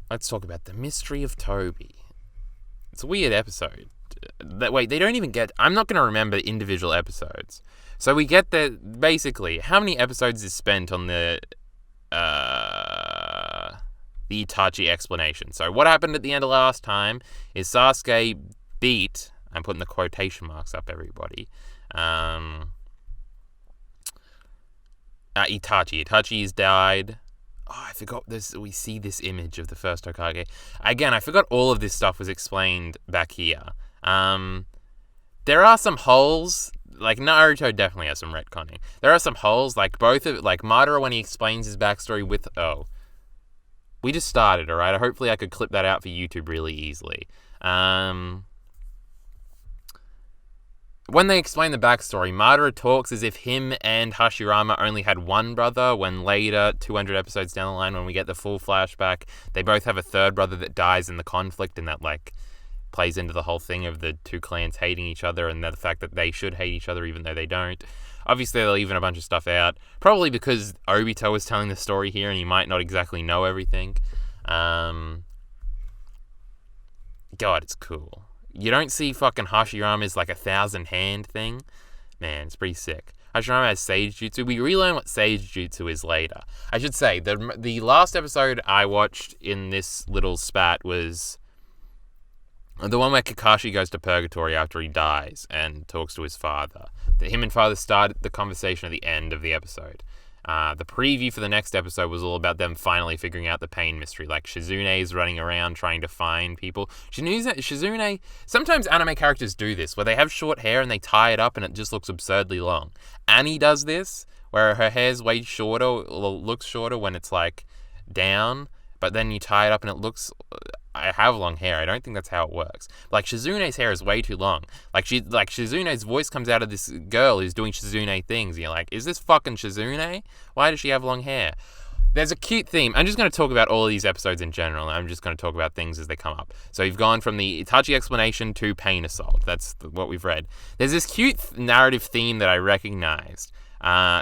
let's talk about the mystery of Toby. It's a weird episode. Wait, they don't even get... I'm not going to remember individual episodes. So we get that, basically, how many episodes is spent on the Itachi explanation? So what happened at the end of last time is Sasuke beat... I'm putting the quotation marks up, everybody. Itachi. Itachi's died. Oh, I forgot this. We see this image of the first Hokage. Again, I forgot all of this stuff was explained back here. There are some holes. Like, Naruto definitely has some retconning. There are some holes, like Madara when he explains his backstory with... Oh. We just started, alright? Hopefully I could clip that out for YouTube really easily. When they explain the backstory, Madara talks as if him and Hashirama only had one brother, when later, 200 episodes down the line, when we get the full flashback, they both have a third brother that dies in the conflict, and that, like, plays into the whole thing of the two clans hating each other, and the fact that they should hate each other even though they don't. Obviously, they're leaving a bunch of stuff out, probably because Obito is telling the story here, and he might not exactly know everything. God, it's cool. You don't see fucking Hashirama's like 1,000-hand thing. Man, it's pretty sick. Hashirama has Sage Jutsu. We relearn what Sage Jutsu is later. I should say, the last episode I watched in this little spat was the one where Kakashi goes to Purgatory after he dies and talks to his father. Him and father started the conversation at the end of the episode. The preview for the next episode was all about them finally figuring out the pain mystery. Like, Shizune is running around trying to find people. Shizune, sometimes anime characters do this, where they have short hair and they tie it up and it just looks absurdly long. Annie does this, where her hair's way shorter, or looks shorter when it's, like, down, but then you tie it up and it looks... I have long hair. I don't think that's how it works. Like, Shizune's hair is way too long. Like Shizune's voice comes out of this girl who's doing Shizune things. And you're like, is this fucking Shizune? Why does she have long hair? There's a cute theme. I'm just going to talk about all of these episodes in general. I'm just going to talk about things as they come up. So you've gone from the Itachi explanation to Pain Assault. That's what we've read. There's this cute narrative theme that I recognized.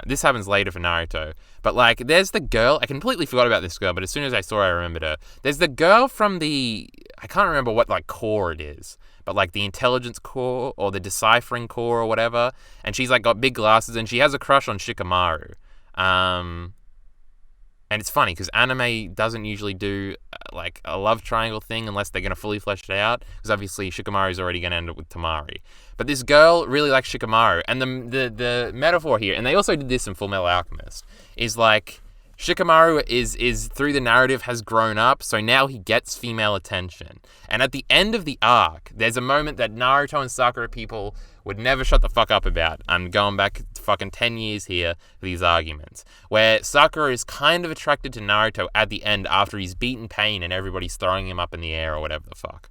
This happens later for Naruto. But, like, there's the girl. I completely forgot about this girl, but as soon as I saw her, I remembered her. There's the girl from the... I can't remember what, like, core it is. But, like, the intelligence core or the deciphering core or whatever. And she's, like, got big glasses and she has a crush on Shikamaru. And it's funny because anime doesn't usually do, like, a love triangle thing unless they're going to fully flesh it out. Because obviously Shikamaru's already going to end up with Tamari. But this girl really likes Shikamaru. And the metaphor here, and they also did this in Fullmetal Alchemist, is like Shikamaru is through the narrative has grown up, so now he gets female attention. And at the end of the arc, there's a moment that Naruto and Sakura people would never shut the fuck up about. I'm going back fucking 10 years here for these arguments. Where Sakura is kind of attracted to Naruto at the end after he's beaten Pain and everybody's throwing him up in the air or whatever the fuck.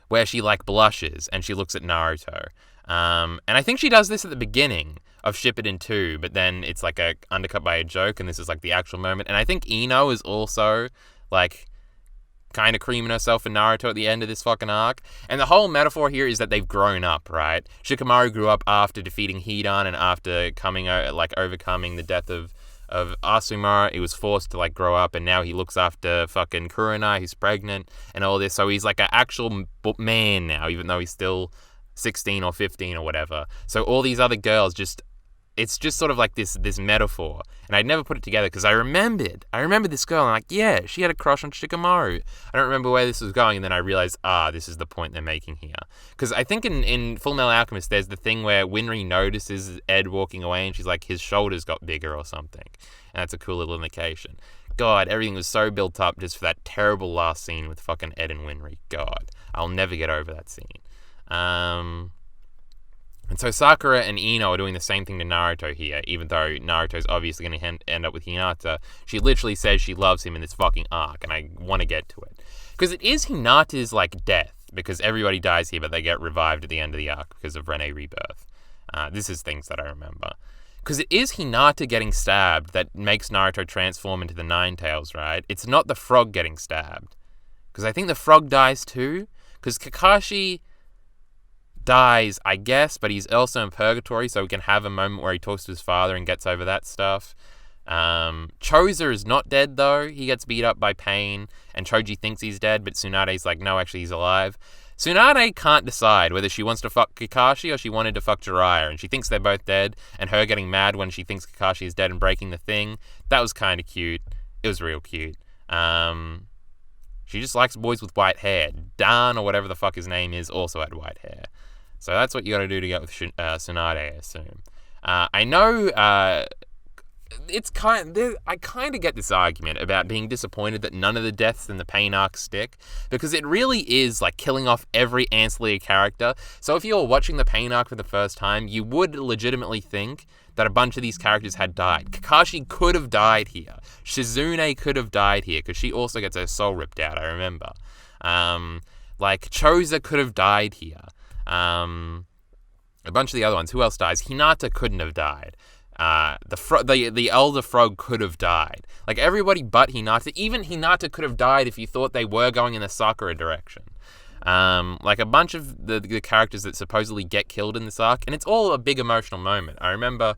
Where she, like, blushes and she looks at Naruto. And I think she does this at the beginning of Shippuden 2, but then it's, like, undercut by a joke, and this is, like, the actual moment. And I think Ino is also, like, kind of creaming herself for Naruto at the end of this fucking arc. And the whole metaphor here is that they've grown up, right? Shikamaru grew up after defeating Hidan and after overcoming the death of Asuma. He was forced to, like, grow up, and now he looks after fucking Kurenai, who's pregnant, and all this. So he's, like, an actual man now, even though he's still 16 or 15 or whatever. So all these other girls it's just sort of like this metaphor. And I'd never put it together because I remembered this girl. And I'm like, yeah, she had a crush on Shikamaru. I don't remember where this was going. And then I realized, this is the point they're making here. Because I think in Fullmetal Alchemist, there's the thing where Winry notices Ed walking away and she's like, his shoulders got bigger or something. And that's a cool little indication. God, everything was so built up just for that terrible last scene with fucking Ed and Winry. God, I'll never get over that scene. And so Sakura and Ino are doing the same thing to Naruto here, even though Naruto's obviously going to end up with Hinata. She literally says she loves him in this fucking arc, and I want to get to it. Because it is Hinata's, like, death, because everybody dies here, but they get revived at the end of the arc because of Rene Rebirth. This is things that I remember. Because it is Hinata getting stabbed that makes Naruto transform into the Nine Tails, right? It's not the frog getting stabbed. Because I think the frog dies too. Because Kakashi dies, I guess, but he's also in purgatory, so we can have a moment where he talks to his father and gets over that stuff. Choza is not dead though. He gets beat up by Pain, and Choji thinks he's dead, but Tsunade's like, no, actually he's alive. Tsunade can't decide whether she wants to fuck Kakashi or she wanted to fuck Jiraiya, and she thinks they're both dead, and her getting mad when she thinks Kakashi is dead and breaking the thing, that was kind of cute. It was real cute. She just likes boys with white hair. Dan, or whatever the fuck his name is, also had white hair. So that's what you gotta do to get with Tsunade, I assume. I know I kind of get this argument about being disappointed that none of the deaths in the Pain arc stick, because it really is like killing off every ancillary character. So if you're watching the Pain arc for the first time, you would legitimately think that a bunch of these characters had died. Kakashi could have died here. Shizune could have died here, because she also gets her soul ripped out, I remember. Like, Choza could have died here. A bunch of the other ones. Who else dies? Hinata couldn't have died. The elder frog could have died. Like, everybody but Hinata. Even Hinata could have died if you thought they were going in the Sakura direction. Like, a bunch of the characters that supposedly get killed in this arc, and it's all a big emotional moment. I remember,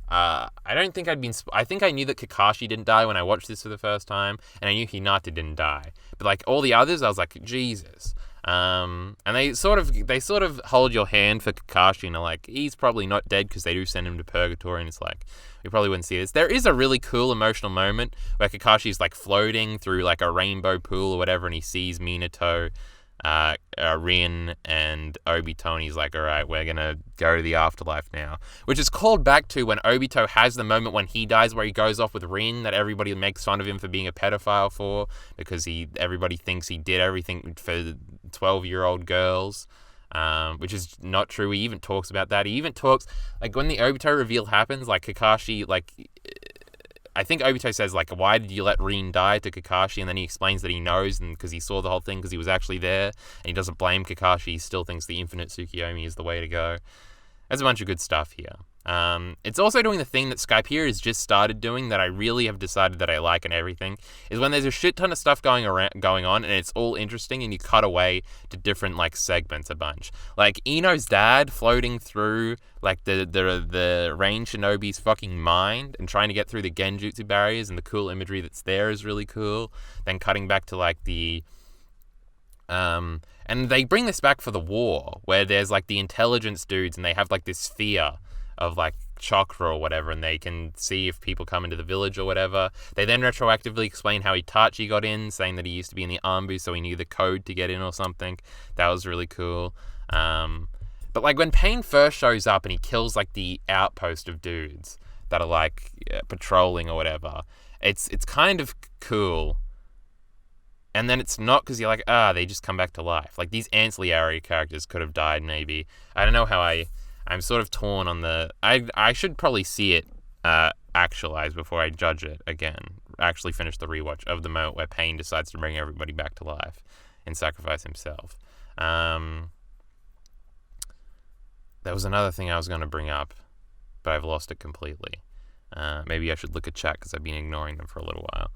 I think I knew that Kakashi didn't die when I watched this for the first time, and I knew Hinata didn't die. But, like, all the others, I was like, Jesus. And they sort of hold your hand for Kakashi, and are like, he's probably not dead because they do send him to purgatory, and it's like, we probably wouldn't see this. There is a really cool emotional moment where Kakashi's like floating through like a rainbow pool or whatever, and he sees Minato, Rin, and Obito, and he's like, alright, we're gonna go to the afterlife now. Which is called back to when Obito has the moment when he dies where he goes off with Rin, that everybody makes fun of him for being a pedophile for, because everybody thinks he did everything for 12-year-old girls, which is not true. He even talks about that. He even talks, like, when the Obito reveal happens, like, Kakashi, like, I think Obito says, like, why did you let Rin die to Kakashi? And then he explains that he knows, and because he saw the whole thing, because he was actually there, and he doesn't blame Kakashi. He still thinks the infinite Tsukiyomi is the way to go. There's a bunch of good stuff here. It's also doing the thing that Skypiea has just started doing that I really have decided that I like and everything, is when there's a shit ton of stuff going on, and it's all interesting, and you cut away to different, like, segments a bunch. Like, Ino's dad floating through, like, the Rain Shinobi's fucking mind and trying to get through the Genjutsu barriers, and the cool imagery that's there is really cool. Then cutting back to, like, the... and they bring this back for the war, where there's, like, the intelligence dudes, and they have, like, this sphere of, like, chakra or whatever, and they can see if people come into the village or whatever. They then retroactively explain how Itachi got in, saying that he used to be in the Anbu, so he knew the code to get in or something. That was really cool. But, like, when Pain first shows up and he kills, like, the outpost of dudes that are, like, patrolling or whatever, it's kind of cool. And then it's not, because you're like, they just come back to life. Like, these ancillary characters could have died, maybe. I don't know how I'm sort of torn on the... I should probably see it actualized before I judge it again. Actually finish the rewatch of the moment where Pain decides to bring everybody back to life and sacrifice himself. There was another thing I was going to bring up, but I've lost it completely. Maybe I should look at chat, because I've been ignoring them for a little while.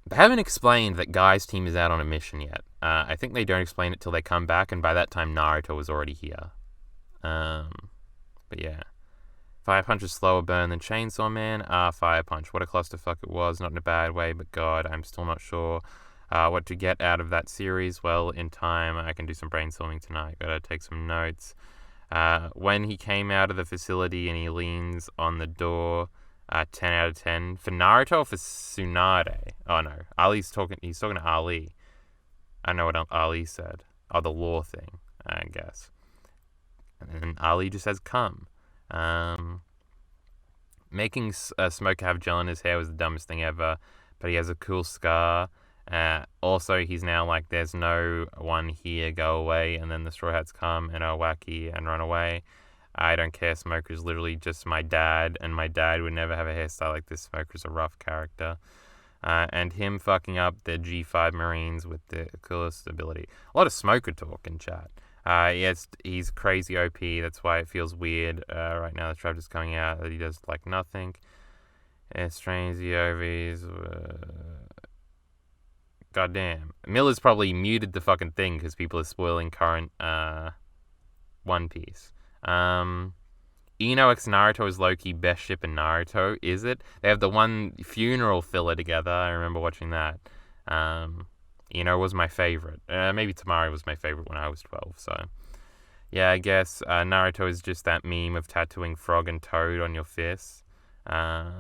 They haven't explained that Guy's team is out on a mission yet. I think they don't explain it till they come back, and by that time Naruto was already here. But yeah. Fire Punch is slower burn than Chainsaw Man. Fire Punch. What a clusterfuck it was. Not in a bad way, but God, I'm still not sure what to get out of that series. Well, in time, I can do some brainstorming tonight. Gotta take some notes. When he came out of the facility and he leans on the door... 10 out of 10. For Naruto or for Tsunade? Oh, no. He's talking to Ali. I know what Ali said. Oh, the law thing, I guess. And then Ali just says, come. Making Smoker have gel in his hair was the dumbest thing ever, but he has a cool scar. Also, he's now like, there's no one here, go away. And then the Straw Hats come and are wacky and run away. I don't care, Smoker's literally just my dad, and my dad would never have a hairstyle like this. Smoker's a rough character. And him fucking up the G5 Marines with the coolest ability. A lot of Smoker talk in chat. Yes, he's crazy OP, that's why it feels weird. Right now the trap is coming out that he does like nothing. Strange the OVs. Goddamn. Miller's probably muted the fucking thing because people are spoiling current One Piece. Ino x Naruto is low-key best ship in Naruto, is it? They have the one funeral filler together. I remember watching that. Ino was my favorite. Maybe Tamari was my favorite when I was 12, so... Yeah, I guess Naruto is just that meme of tattooing frog and toad on your fists. I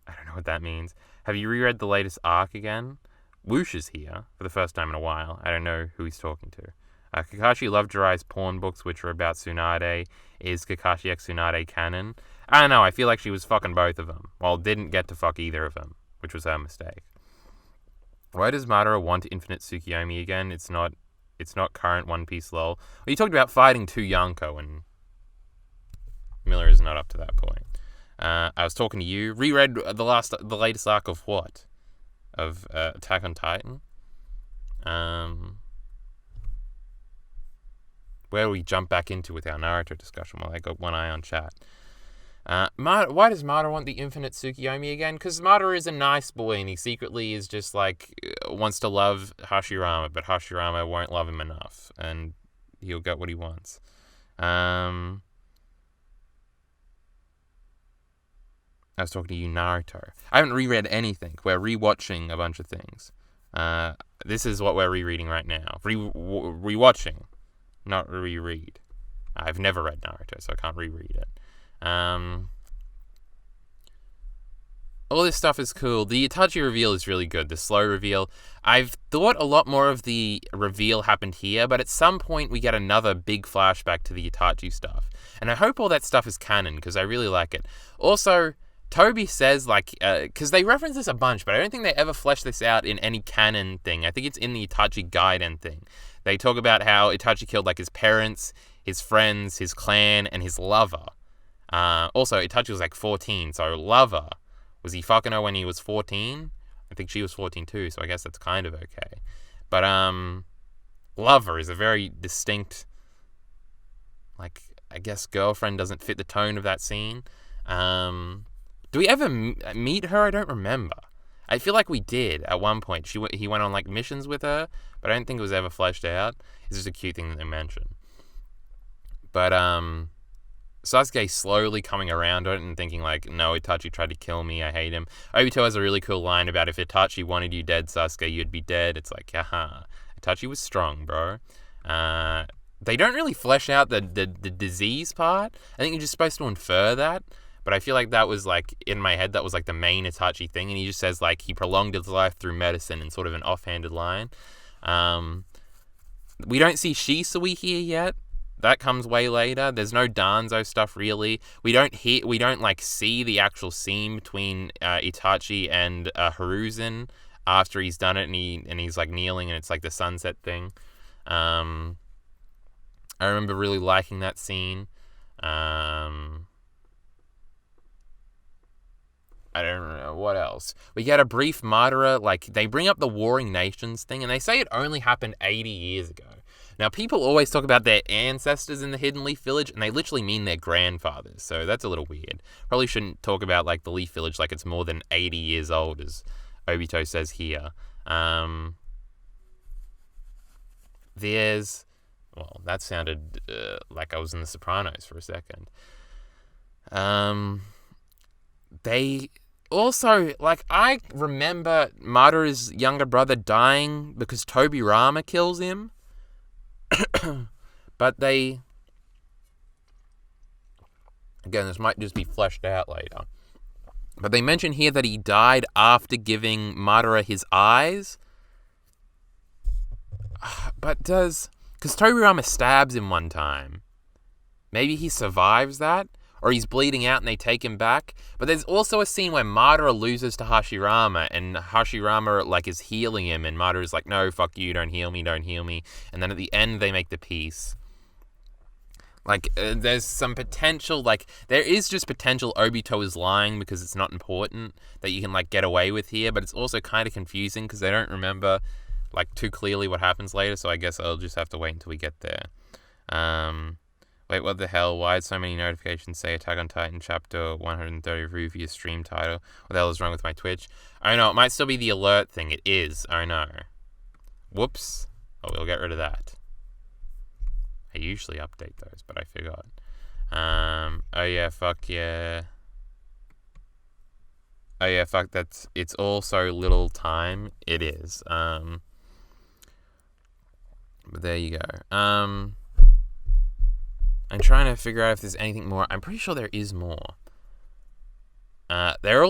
don't know what that means. Have you reread the latest arc again? Whoosh is here for the first time in a while. I don't know who he's talking to. Kakashi loved Jiraiya's porn books, which are about Tsunade. Is Kakashi x Tsunade canon? I don't know. I feel like she was fucking both of them. Well, didn't get to fuck either of them, which was her mistake. Why does Madara want Infinite Tsukiyomi again? It's not current One Piece lol. Well, you talked about fighting 2 Yonko, and Miller is not up to that point. I was talking to you. Reread the latest arc of what? Of Attack on Titan. Where do we jump back into with our Naruto discussion while I got one eye on chat? Why does Madara want the Infinite Tsukiyomi again? Because Madara is a nice boy and he secretly is just like wants to love Hashirama, but Hashirama won't love him enough and he'll get what he wants. I was talking to you, Naruto. I haven't reread anything. We're rewatching a bunch of things. This is what we're rereading right now. Rewatching, not reread. I've never read Naruto, so I can't reread it. All this stuff is cool. The Itachi reveal is really good. The slow reveal. I've thought a lot more of the reveal happened here, but at some point we get another big flashback to the Itachi stuff. And I hope all that stuff is canon, because I really like it. Also, Toby says, because they reference this a bunch, but I don't think they ever flesh this out in any canon thing. I think it's in the Itachi Gaiden thing. They talk about how Itachi killed, his parents, his friends, his clan, and his lover. Also, Itachi was 14, so lover, was he fucking her when he was 14? I think she was 14 too, so I guess that's kind of okay. But, lover is a very distinct, I guess girlfriend doesn't fit the tone of that scene. Do we ever meet her? I don't remember. I feel like we did at one point. He went on, missions with her, but I don't think it was ever fleshed out. It's just a cute thing that they mention. But, Sasuke slowly coming around it and thinking no, Itachi tried to kill me, I hate him. Obito has a really cool line about if Itachi wanted you dead, Sasuke, you'd be dead. It's haha. Itachi was strong, bro. They don't really flesh out the disease part. I think you're just supposed to infer that. But I feel like that was in my head, that was the main Itachi thing. And he just says he prolonged his life through medicine in sort of an offhanded line. We don't see Shisui here yet. That comes way later. There's no Danzo stuff really. We don't see the actual scene between Itachi and Hiruzen after he's done it and he's kneeling and it's the sunset thing. I remember really liking that scene. I don't know what else. We get a brief Madara, they bring up the Warring Nations thing and they say it only happened 80 years ago. Now, people always talk about their ancestors in the Hidden Leaf Village, and they literally mean their grandfathers, so that's a little weird. Probably shouldn't talk about, the Leaf Village like it's more than 80 years old, as Obito says here. Well, that sounded like I was in The Sopranos for a second. They also, I remember Madara's younger brother dying because Tobirama kills him. But again, this might just be fleshed out later. But they mention here that he died after giving Madara his eyes. But because Tobirama stabs him one time. Maybe he survives that? Or he's bleeding out and they take him back. But there's also a scene where Madara loses to Hashirama and Hashirama is healing him and Madara's no, fuck you, don't heal me. And then at the end they make the peace. There's some potential, there is just potential Obito is lying because it's not important that you can get away with here, but it's also kind of confusing because they don't remember too clearly what happens later, so I guess I'll just have to wait until we get there. Wait, what the hell? Why did so many notifications say Attack on Titan Chapter 130 review for your stream title? What the hell is wrong with my Twitch? I know, it might still be the alert thing. It is. I know. Whoops. Oh, we'll get rid of that. I usually update those, but I forgot. Oh yeah, fuck yeah. Oh yeah, fuck, it's all so little time. It is. But there you go. I'm trying to figure out if there's anything more. I'm pretty sure there is more. There's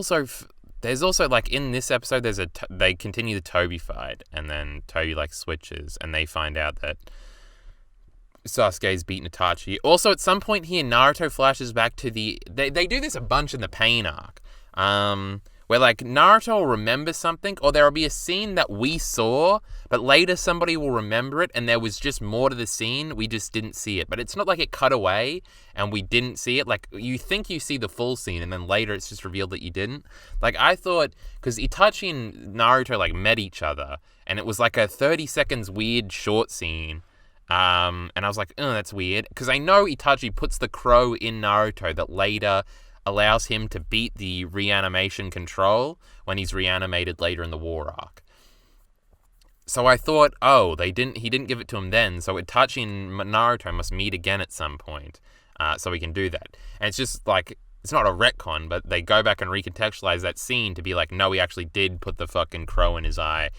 also like in this episode, they continue the Toby fight, and then Toby like switches, and they find out that Sasuke's beaten Itachi. Also, at some point here, Naruto flashes back to they do this a bunch in the Pain arc, where like Naruto will remember something, or there will be a scene that we saw, but later somebody will remember it, and there was just more to the scene, we just didn't see it. But it's not like it cut away and we didn't see it. Like, you think you see the full scene, and then later it's just revealed that you didn't. Like, I thought, because Itachi and Naruto like met each other, and it was like a 30 seconds weird short scene. And I was like, oh, that's weird. Because I know Itachi puts the crow in Naruto that later allows him to beat the reanimation control when he's reanimated later in the war arc. So I thought, oh, he didn't give it to him then, so Itachi and Naruto must meet again at some point, so we can do that. And it's just like, it's not a retcon, but they go back and recontextualize that scene to be like, no, he actually did put the fucking crow in his eye,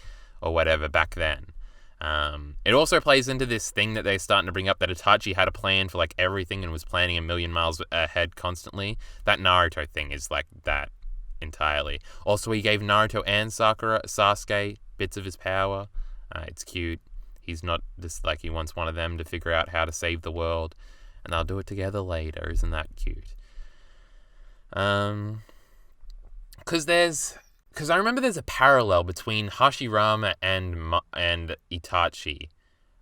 or whatever, back then. It also plays into this thing that they're starting to bring up, that Itachi had a plan for like everything and was planning a million miles ahead constantly. That Naruto thing is like that entirely. Also, he gave Naruto and Sasuke bits of his power. It's cute. He's not just like, he wants one of them to figure out how to save the world, and they'll do it together later. Isn't that cute? Because I remember there's a parallel between Hashirama and Itachi,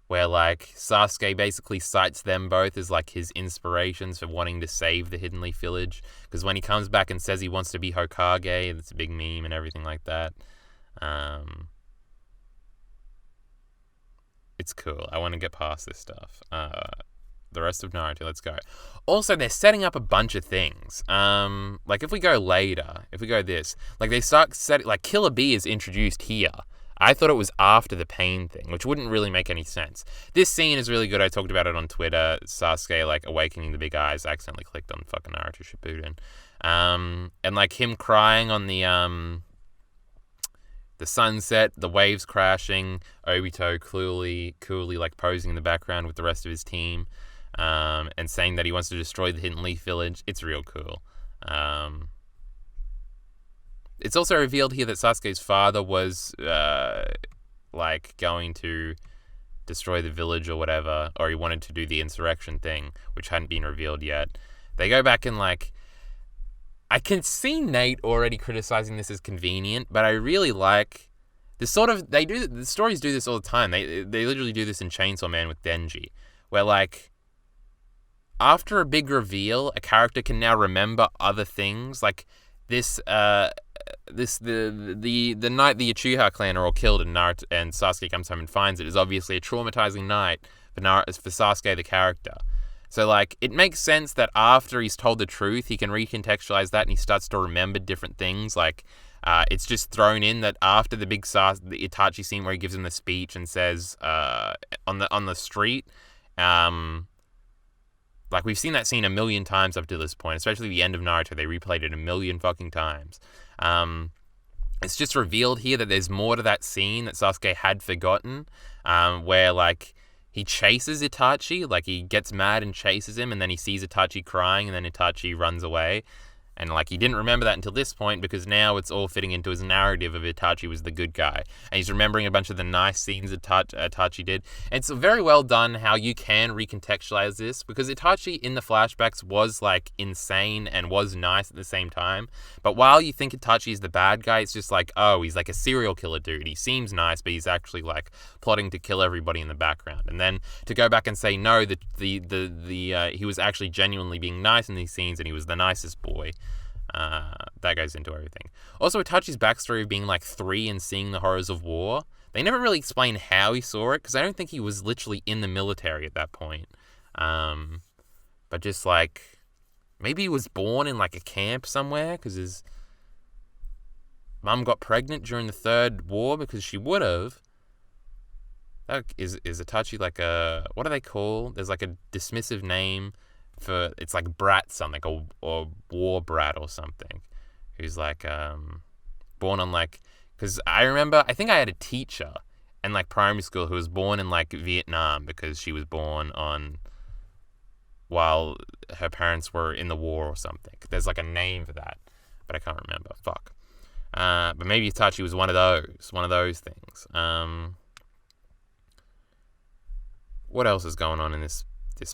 where like Sasuke basically cites them both as like his inspirations for wanting to save the Hidden Leaf Village. Because when he comes back and says he wants to be Hokage, it's a big meme and everything like that. It's cool. I want to get past this stuff. The rest of Naruto, let's go. Also, they're setting up a bunch of things. Like if we go this, like they start setting, like Killer Bee is introduced here. I thought it was after the Pain thing, which wouldn't really make any sense. This scene is really good. I talked about it on Twitter. Sasuke like awakening the big eyes. I accidentally clicked on fucking Naruto Shippuden. And like him crying on the sunset, the waves crashing, Obito coolly like posing in the background with the rest of his team. And saying that he wants to destroy the Hidden Leaf Village. It's real cool. It's also revealed here that Sasuke's father was like going to destroy the village or whatever, or he wanted to do the insurrection thing, which hadn't been revealed yet. They go back and like, I can see Nate already criticizing this as convenient, but I really like this sort of, the stories do this all the time. They literally do this in Chainsaw Man with Denji, where like, after a big reveal, a character can now remember other things. Like the night the Uchiha clan are all killed and Naruto and Sasuke comes home and finds it is obviously a traumatizing night for Sasuke the character. So like it makes sense that after he's told the truth, he can recontextualize that and he starts to remember different things. Like it's just thrown in that after the big the Itachi scene where he gives him the speech and says on the street. Like, we've seen that scene a million times up to this point, especially the end of Naruto. They replayed it a million fucking times. It's just revealed here that there's more to that scene that Sasuke had forgotten, where, like, he chases Itachi. Like, he gets mad and chases him, and then he sees Itachi crying, and then Itachi runs away. And, like, he didn't remember that until this point because now it's all fitting into his narrative of Itachi was the good guy. And he's remembering a bunch of the nice scenes Itachi did. And it's very well done how you can recontextualize this because Itachi in the flashbacks was, like, insane and was nice at the same time. But while you think Itachi is the bad guy, it's just like, oh, he's like a serial killer dude. He seems nice, but he's actually, like, plotting to kill everybody in the background. And then to go back and say, no, he was actually genuinely being nice in these scenes and he was the nicest boy. That goes into everything. Also, Itachi's backstory of being like 3 and seeing the horrors of war. They never really explain how he saw it because I don't think he was literally in the military at that point. But just like maybe he was born in like a camp somewhere because his mum got pregnant during the Third War because she would have. Is Itachi like a, what do they call? There's like a dismissive name it's like brat something, or war brat or something, who's like born on like, because I remember I think I had a teacher in like primary school who was born in like Vietnam because she was born on while her parents were in the war or something. There's like a name for that, but I can't remember. Fuck. But maybe Itachi was one of those things. What else is going on in this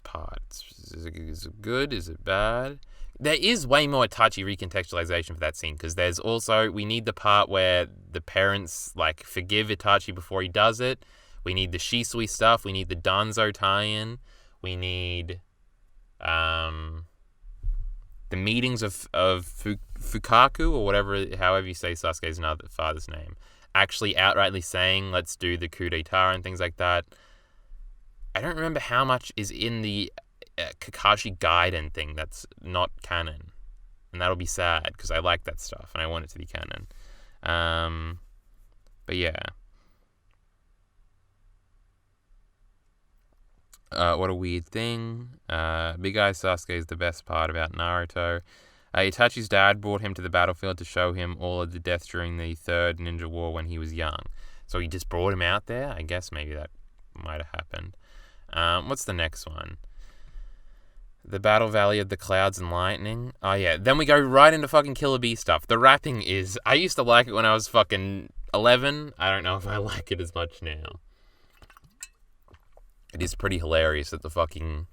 part? Is it good? Is it bad? There is way more Itachi recontextualization for that scene, because there's also, we need the part where the parents like forgive Itachi before he does it. We need the Shisui stuff. We need the Danzo tie-in. We need the meetings of Fukaku, or however you say Sasuke's father's name, actually outrightly saying, let's do the coup d'etat and things like that. I don't remember how much is in the Kakashi Gaiden thing that's not canon. And that'll be sad, because I like that stuff, and I want it to be canon. But yeah. What a weird thing. Big Eye Sasuke is the best part about Naruto. Itachi's dad brought him to the battlefield to show him all of the deaths during the Third Ninja War when he was young. So he just brought him out there? I guess maybe that might have happened. What's the next one? The Battle Valley of the Clouds and Lightning. Oh yeah, then we go right into fucking Killer Bee stuff. The rapping is... I used to like it when I was fucking 11. I don't know if I like it as much now. It is pretty hilarious that the fucking...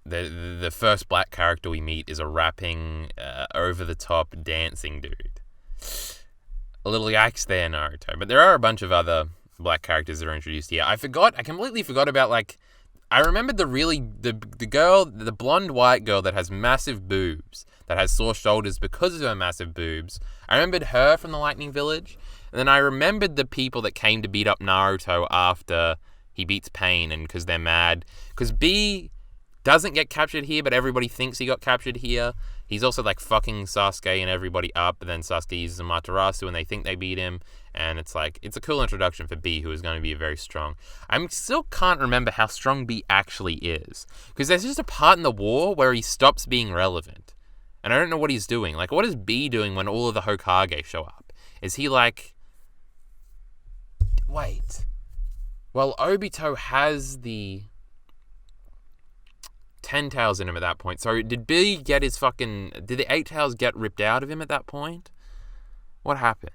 The first black character we meet is a rapping, over-the-top dancing dude. A little yikes there, Naruto. But there are a bunch of other black characters that are introduced here. I completely forgot about, like... I remembered the girl, the blonde white girl that has massive boobs, that has sore shoulders because of her massive boobs. I remembered her from the Lightning Village. And then I remembered the people that came to beat up Naruto after he beats Pain, and because they're mad. Because B doesn't get captured here, but everybody thinks he got captured here. He's also like fucking Sasuke and everybody up, and then Sasuke uses Amaterasu and they think they beat him. And it's like, it's a cool introduction for B, who is going to be very strong. I still can't remember how strong B actually is. Because there's just a part in the war where he stops being relevant. And I don't know what he's doing. Like, what is B doing when all of the Hokage show up? Is he like... Wait. Well, Obito has the 10 tails in him at that point. So did B get his fucking... Did the 8 tails get ripped out of him at that point? What happened?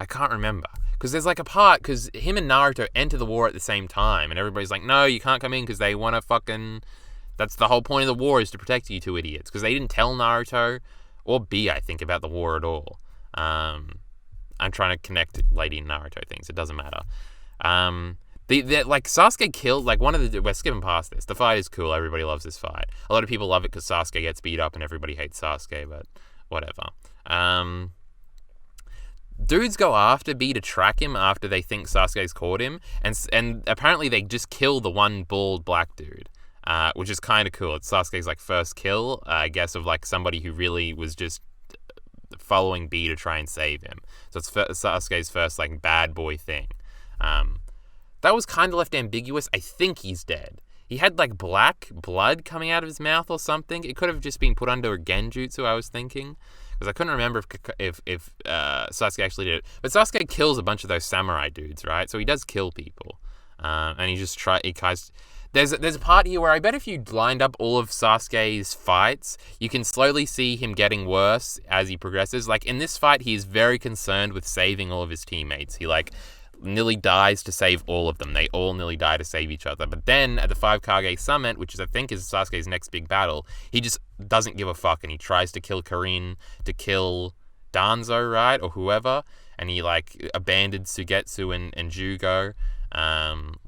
I can't remember. Because there's like a part, because him and Naruto enter the war at the same time, and everybody's like, no, you can't come in because they want to fucking... That's the whole point of the war, is to protect you two idiots. Because they didn't tell Naruto, or B, I think, about the war at all. I'm trying to connect Lady and Naruto things. It doesn't matter. Like, Sasuke killed, like, we're skipping past this. The fight is cool. Everybody loves this fight. A lot of people love it because Sasuke gets beat up and everybody hates Sasuke, but whatever. Dudes go after B to track him after they think Sasuke's caught him, and apparently they just kill the one bald black dude, which is kind of cool. It's Sasuke's like first kill, I guess, of like somebody who really was just following B to try and save him. So it's Sasuke's first like bad boy thing. That was kind of left ambiguous. I think he's dead. He had like black blood coming out of his mouth or something. It could have just been put under a genjutsu, I was thinking. Because I couldn't remember if Sasuke actually did it. But Sasuke kills a bunch of those samurai dudes, right? So he does kill people. And he just There's a part here where I bet if you lined up all of Sasuke's fights, you can slowly see him getting worse as he progresses. Like, in this fight, he's very concerned with saving all of his teammates. He, like, nearly dies to save all of them. They all nearly die to save each other. But then, at the 5 Kage Summit, which is, I think, is Sasuke's next big battle, he just doesn't give a fuck, and he tries to kill Karin, to kill Danzo, right? Or and he, like, abandoned Sugetsu and Jugo.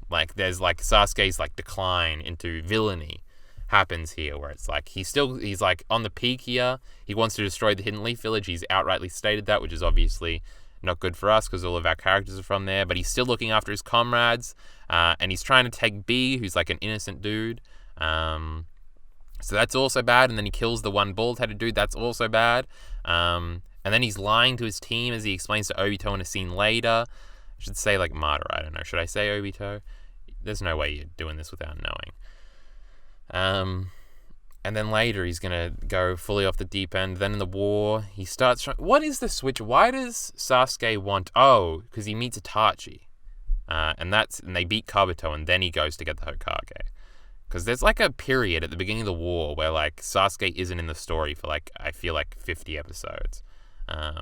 Like, there's, like, Sasuke's, like, decline into villainy happens here, where it's, like, he's, like, on the peak here. He wants to destroy the Hidden Leaf Village. He's outrightly stated that, which is obviously not good for us, because all of our characters are from there. But he's still looking after his comrades, and he's trying to take B, who's, like, an innocent dude. So that's also bad, and then he kills the one bald-headed dude. That's also bad. And then he's lying to his team, as he explains to Obito in a scene later. I should say, like, Madara, I don't know. Should I say Obito? there's no way you're doing this without knowing. And then later he's gonna go fully off the deep end. Then in the war, he starts trying... What is the switch? Why does Sasuke want... Oh, because he meets Itachi. And they beat Kabuto, and then he goes to get the Hokage. Because there's like a period at the beginning of the war where like Sasuke isn't in the story for like, I feel like 50 episodes. And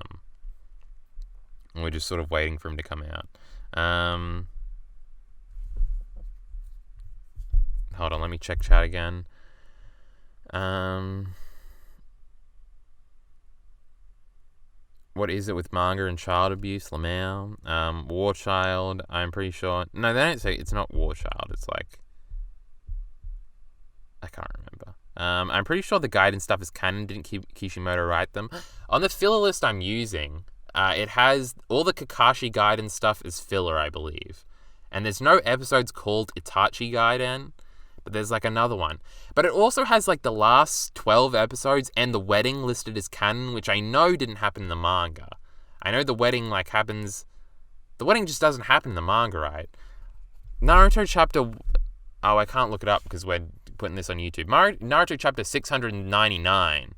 we're just sort of waiting for him to come out. Hold on, let me check chat again. What is it with manga and child abuse? Lamau, War Child. I'm pretty sure. No, they don't say it's not War Child. It's like, I can't remember. I'm pretty sure the guidance stuff is canon. Didn't Kishimoto write them? On the filler list I'm using, it has all the Kakashi Gaiden stuff is filler, I believe, and there's no episodes called Itachi Gaiden. But there's like another one. But it also has like the last 12 episodes and the wedding listed as canon, which I know didn't happen in the manga. I know the wedding like happens... The wedding just doesn't happen in the manga, right? Naruto chapter... Oh, I can't look it up because we're putting this on YouTube. Naruto chapter 699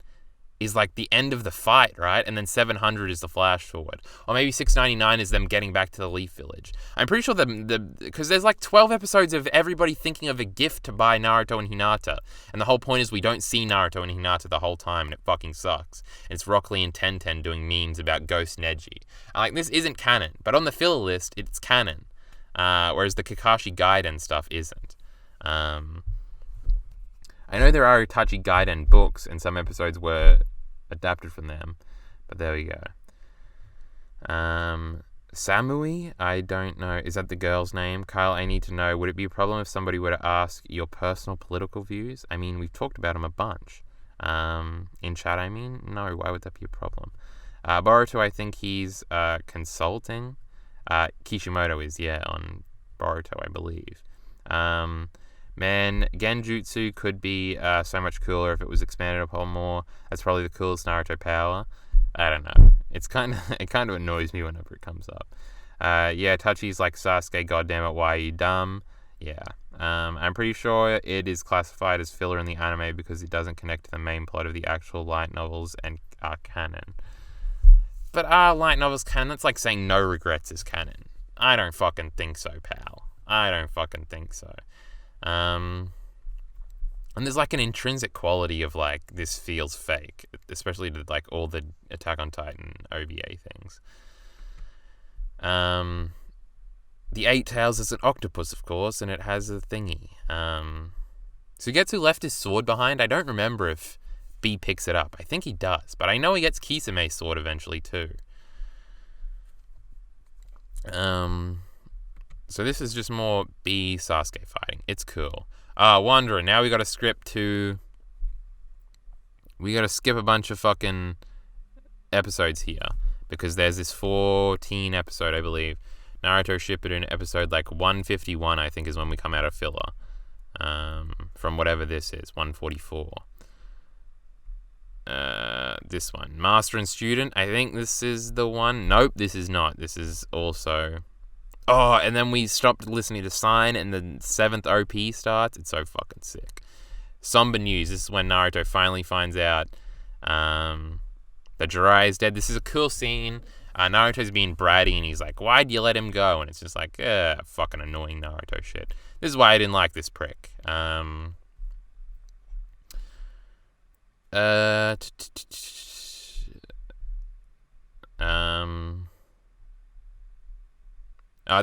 is like the end of the fight, right? And then 700 is the flash forward. Or maybe 699 is them getting back to the Leaf Village. I'm pretty sure because there's like 12 episodes of everybody thinking of a gift to buy Naruto and Hinata. And the whole point is we don't see Naruto and Hinata the whole time, and it fucking sucks. And it's Rock Lee and Tenten doing memes about Ghost Neji. Like, this isn't canon, but on the filler list, it's canon. Whereas the Kakashi Gaiden stuff isn't. I know there are Itachi Gaiden books, and some episodes were adapted from them, but there we go. Samui, I don't know. Is that the girl's name? Kyle, I need to know, would it be a problem if somebody were to ask your personal political views? I mean, we've talked about them a bunch. In chat, I mean? No, why would that be a problem? Boruto, I think he's consulting. Kishimoto is, yeah, on Boruto, I believe. Man, Genjutsu could be so much cooler if it was expanded upon more. That's probably the coolest Naruto power. I don't know. It kind of annoys me whenever it comes up. Yeah, Tachi's like, Sasuke, goddammit, why are you dumb? Yeah. I'm pretty sure it is classified as filler in the anime because it doesn't connect to the main plot of the actual light novels and are canon. But are light novels canon? That's like saying No Regrets is canon. I don't fucking think so, pal. I don't fucking think so. And there's like an intrinsic quality of like, this feels fake, especially to like all the Attack on Titan OVA things. The Eight Tails is an octopus, of course, and it has a thingy. Sugetsu left his sword behind. I don't remember if B picks it up. I think he does, but I know he gets Kisame's sword eventually too. So this is just more B Sasuke fighting. It's cool. Wanderer, now we got a script to... We got to skip a bunch of fucking episodes here. Because there's this 14 episode, I believe. Naruto Shippuden episode like 151, I think, is when we come out of filler. From whatever this is, 144. This one. Master and Student, I think this is the one. Nope, this is not. This is also... Oh, and then we stopped listening to Sign, and the 7th OP starts. It's so fucking sick. Somber news. This is when Naruto finally finds out that Jiraiya is dead. This is a cool scene. Naruto's being bratty, and he's like, why'd you let him go? And it's just like, fucking annoying Naruto shit. This is why I didn't like this prick.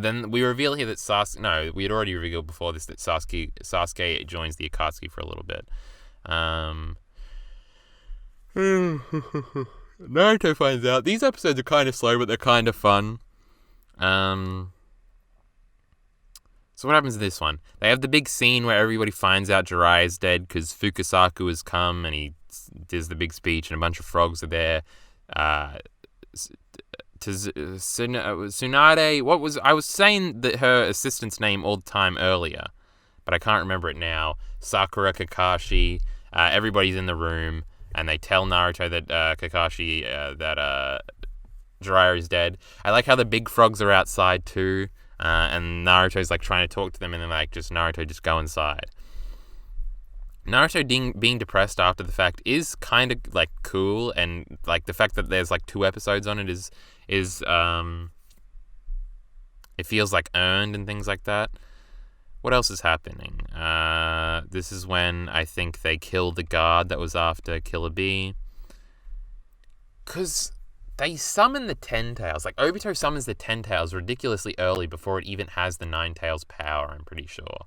Then we reveal here that Sasuke... No, we had already revealed before this that Sasuke joins the Akatsuki for a little bit. Naruto finds out. These episodes are kind of slow, but they're kind of fun. So what happens in this one? They have the big scene where everybody finds out Jiraiya is dead because Fukasaku has come and he does the big speech and a bunch of frogs are there. Tsunade, I was saying that her assistant's name all the time earlier, but I can't remember it now. Sakura, Kakashi, everybody's in the room, and they tell Naruto that Kakashi, that Jiraiya is dead. I like how the big frogs are outside too. and Naruto's like trying to talk to them, and then like Naruto just go inside. Naruto being depressed after the fact is kind of like cool, and like the fact that there's like 2 episodes on it is it feels like earned and things like that. What else is happening? This is when I think they kill the guard that was after Killer Bee. Because they summon the Ten Tails. Like, Obito summons the Ten Tails ridiculously early before it even has the Nine Tails power, I'm pretty sure.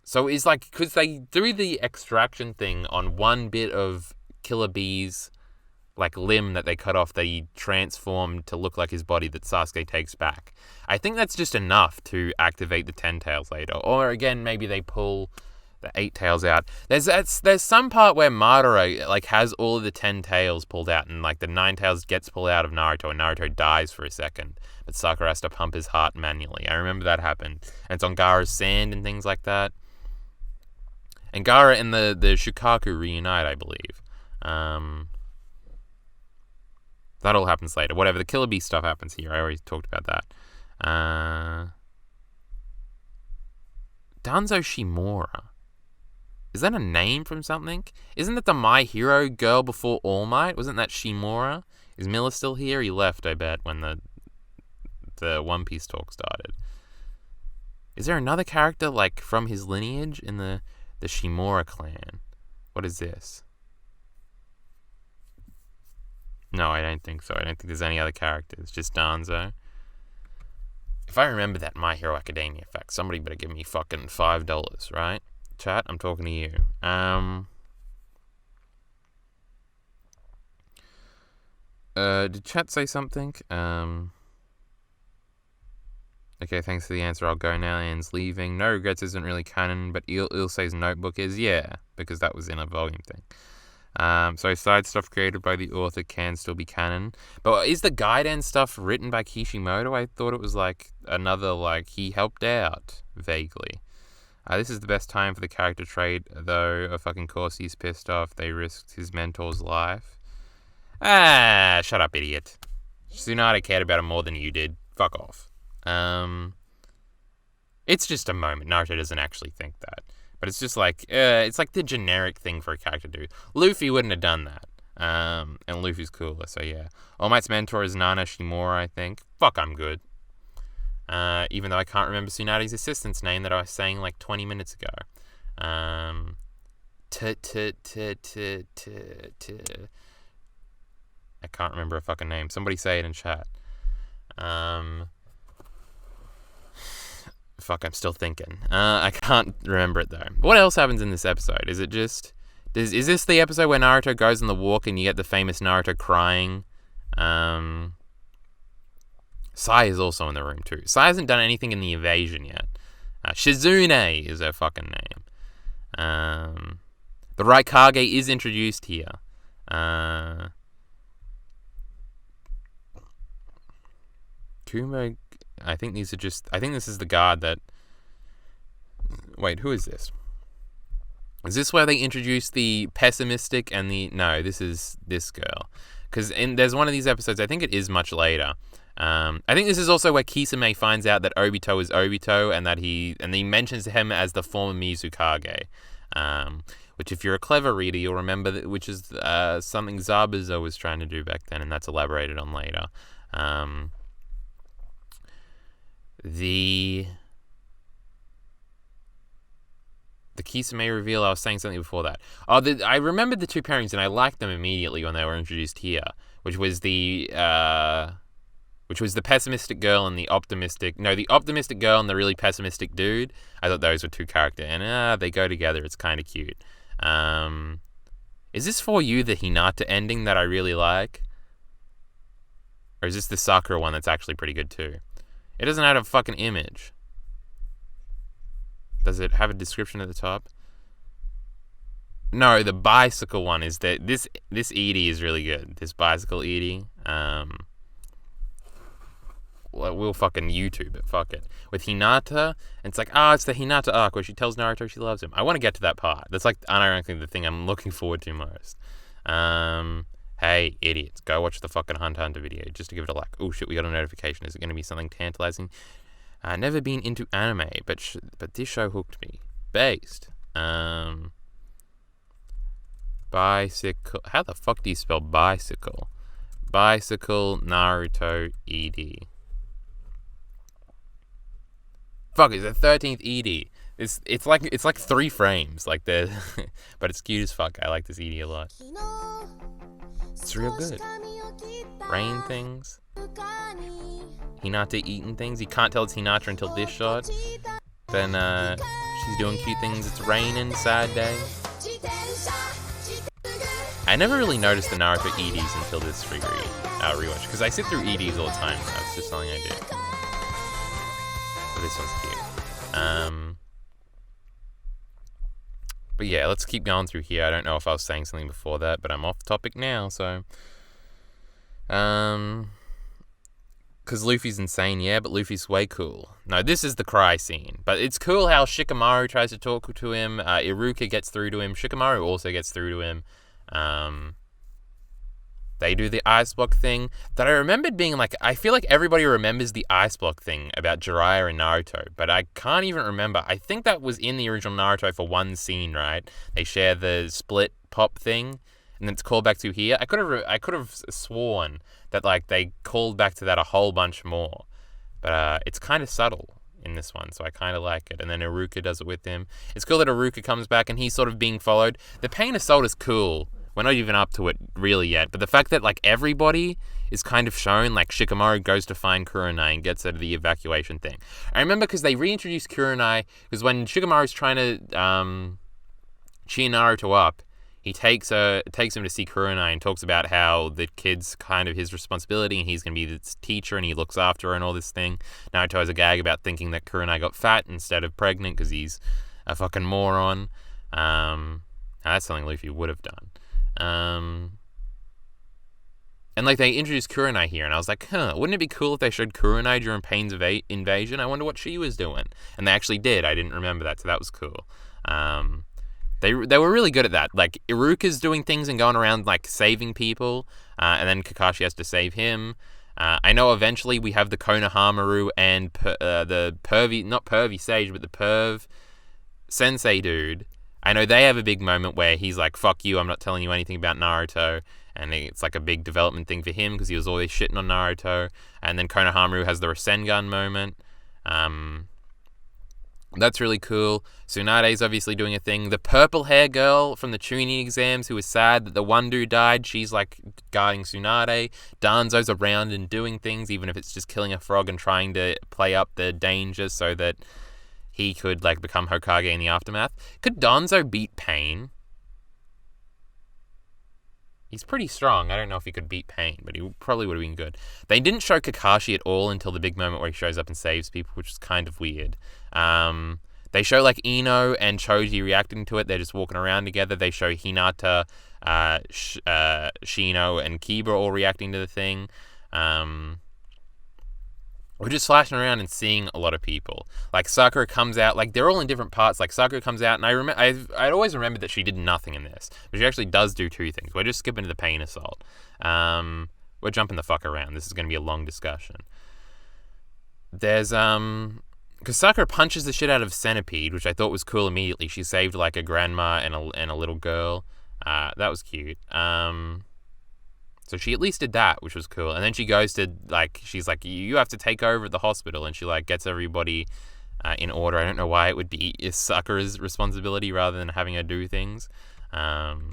So it's like, because they do the extraction thing on one bit of Killer Bee's like limb that they cut off, that he transformed to look like his body, that Sasuke takes back. I think that's just enough to activate the 10 tails later. Or again, maybe they pull the 8 tails out. There's some part where Madara like has all of the 10 tails pulled out, and like the 9 tails gets pulled out of Naruto, and Naruto dies for a second, but Sakura has to pump his heart manually. I remember that happened. And it's on Gaara's sand and things like that. And Gaara and the Shukaku reunite, I believe. That all happens later. Whatever, the Killer Bee stuff happens here. I already talked about that. Danzo Shimura. Is that a name from something? Isn't that the My Hero girl before All Might? Wasn't that Shimura? Is Miller still here? He left, I bet, when the One Piece talk started. Is there another character like from his lineage in the Shimura clan? What is this? No, I don't think so. I don't think there's any other characters. Just Danzo. If I remember that My Hero Academia fact, somebody better give me fucking $5, right? Chat, I'm talking to you. Did chat say something? Okay, thanks for the answer. I'll go now. Anne's leaving. No Regrets isn't really canon, but Ilse's notebook is. Yeah, because that was in a volume thing. So side stuff created by the author can still be canon. But is the Gaiden stuff written by Kishimoto? I thought it was like another, like, he helped out, vaguely. This is the best time for the character trait, though. Of fucking course he's pissed off. They risked his mentor's life. Shut up, idiot. Tsunade cared about him more than you did. Fuck off. It's just a moment. Naruto doesn't actually think that. But it's just like, it's like the generic thing for a character to do. Luffy wouldn't have done that. And Luffy's cooler, so yeah. All Might's mentor is Nana Shimura, I think. Fuck, I'm good. Even though I can't remember Tsunade's assistant's name that I was saying like 20 minutes ago. I can't remember a fucking name. Somebody say it in chat. Fuck, I'm still thinking. I can't remember it though. What else happens in this episode? Is it just... Is this the episode where Naruto goes on the walk and you get the famous Naruto crying? Sai is also in the room too. Sai hasn't done anything in the invasion yet. Shizune is her fucking name. The Raikage is introduced here. Kumo... I think this is the guard that... Wait, who is this? Is this where they introduce the pessimistic and the... No, this is this girl. Because there's one of these episodes, I think it is much later. I think this is also where Kisame finds out that Obito is Obito, and that he mentions him as the former Mizukage. Which, if you're a clever reader, you'll remember that, which is something Zabuza was trying to do back then, and that's elaborated on later. The Kisame reveal, I was saying something before that. I remembered the two pairings, and I liked them immediately when they were introduced here, which was the pessimistic girl and the optimistic girl and the really pessimistic dude. I thought those were two characters, and they go together. It's kind of cute. Is this for you the Hinata ending that I really like? Or is this the Sakura one that's actually pretty good too? It doesn't have a fucking image. Does it have a description at the top? No, the bicycle one is that this Edie is really good. This bicycle Edie. We'll fucking YouTube it. Fuck it. With Hinata, and it's like, it's the Hinata arc where she tells Naruto she loves him. I want to get to that part. That's like unironically the thing I'm looking forward to most. Hey, idiots, go watch the fucking Hunter Hunter video just to give it a like. Oh shit, we got a notification. Is it going to be something tantalizing? Never been into anime, but this show hooked me. Based. Bicycle. How the fuck do you spell bicycle? Bicycle Naruto ED. Fuck, it's the 13th ED. It's like 3 frames, like the, but it's cute as fuck. I like this ED a lot. It's real good. Rain things. Hinata eating things. You can't tell it's Hinata until this shot. Then she's doing cute things. It's raining. Sad day. I never really noticed the Naruto EDs until this rewatch, because I sit through EDs all the time. That's just something I do. But this one's cute. But yeah, let's keep going through here. I don't know if I was saying something before that, but I'm off topic now, so. Because Luffy's insane, yeah, but Luffy's way cool. No, this is the cry scene. But it's cool how Shikamaru tries to talk to him. Iruka gets through to him. Shikamaru also gets through to him. They do the ice block thing that I remembered being like, I feel like everybody remembers the ice block thing about Jiraiya and Naruto, but I can't even remember. I think that was in the original Naruto for one scene, right? They share the split pop thing, and then it's called back to here. I could have sworn that like they called back to that a whole bunch more, but it's kind of subtle in this one, so I kind of like it. And then Iruka does it with him. It's cool that Iruka comes back and he's sort of being followed. The Pain Assault is cool. We're not even up to it really yet, but the fact that like everybody is kind of shown, like Shikamaru goes to find Kurenai and gets out of the evacuation thing. I remember because they reintroduced Kurenai, because when Shikamaru's trying to cheer Naruto up, he takes him to see Kurenai and talks about how the kid's kind of his responsibility and he's going to be the teacher and he looks after her and all this thing. Naruto has a gag about thinking that Kurenai got fat instead of pregnant because he's a fucking moron. That's something Luffy would have done. And like they introduced Kurenai here, and I was like, wouldn't it be cool if they showed Kurenai during Pain's invasion? I wonder what she was doing. And they actually did. I didn't remember that, so that was cool. They were really good at that. Like Iruka's doing things and going around like saving people, and then Kakashi has to save him. I know eventually we have the Konohamaru and the not pervy sage, but the perv sensei dude. I know they have a big moment where he's like, fuck you, I'm not telling you anything about Naruto. And it's like a big development thing for him because he was always shitting on Naruto. And then Konohamaru has the Rasengan moment. That's really cool. Tsunade's obviously doing a thing. The purple hair girl from the Chunin exams who was sad that the one dude died, she's like guarding Tsunade. Danzo's around and doing things, even if it's just killing a frog and trying to play up the danger so that he could like become Hokage in the aftermath. Could Danzo beat Pain? He's pretty strong. I don't know if he could beat Pain, but he probably would have been good. They didn't show Kakashi at all until the big moment where he shows up and saves people, which is kind of weird. They show like Ino and Choji reacting to it. They're just walking around together. They show Hinata, Shino, and Kiba all reacting to the thing. We're just flashing around and seeing a lot of people. Like Sakura comes out, like they're all in different parts. Like Sakura comes out, and I'd always remembered that she did nothing in this, but she actually does do 2 things. We're just skipping to the Pain Assault. We're jumping the fuck around. This is going to be a long discussion. There's because Sakura punches the shit out of Centipede, which I thought was cool immediately. She saved like a grandma and a little girl. That was cute. So she at least did that, which was cool. And then she goes to, like, she's like, you have to take over at the hospital. And she, like, gets everybody in order. I don't know why it would be Sakura's responsibility rather than having her do things. But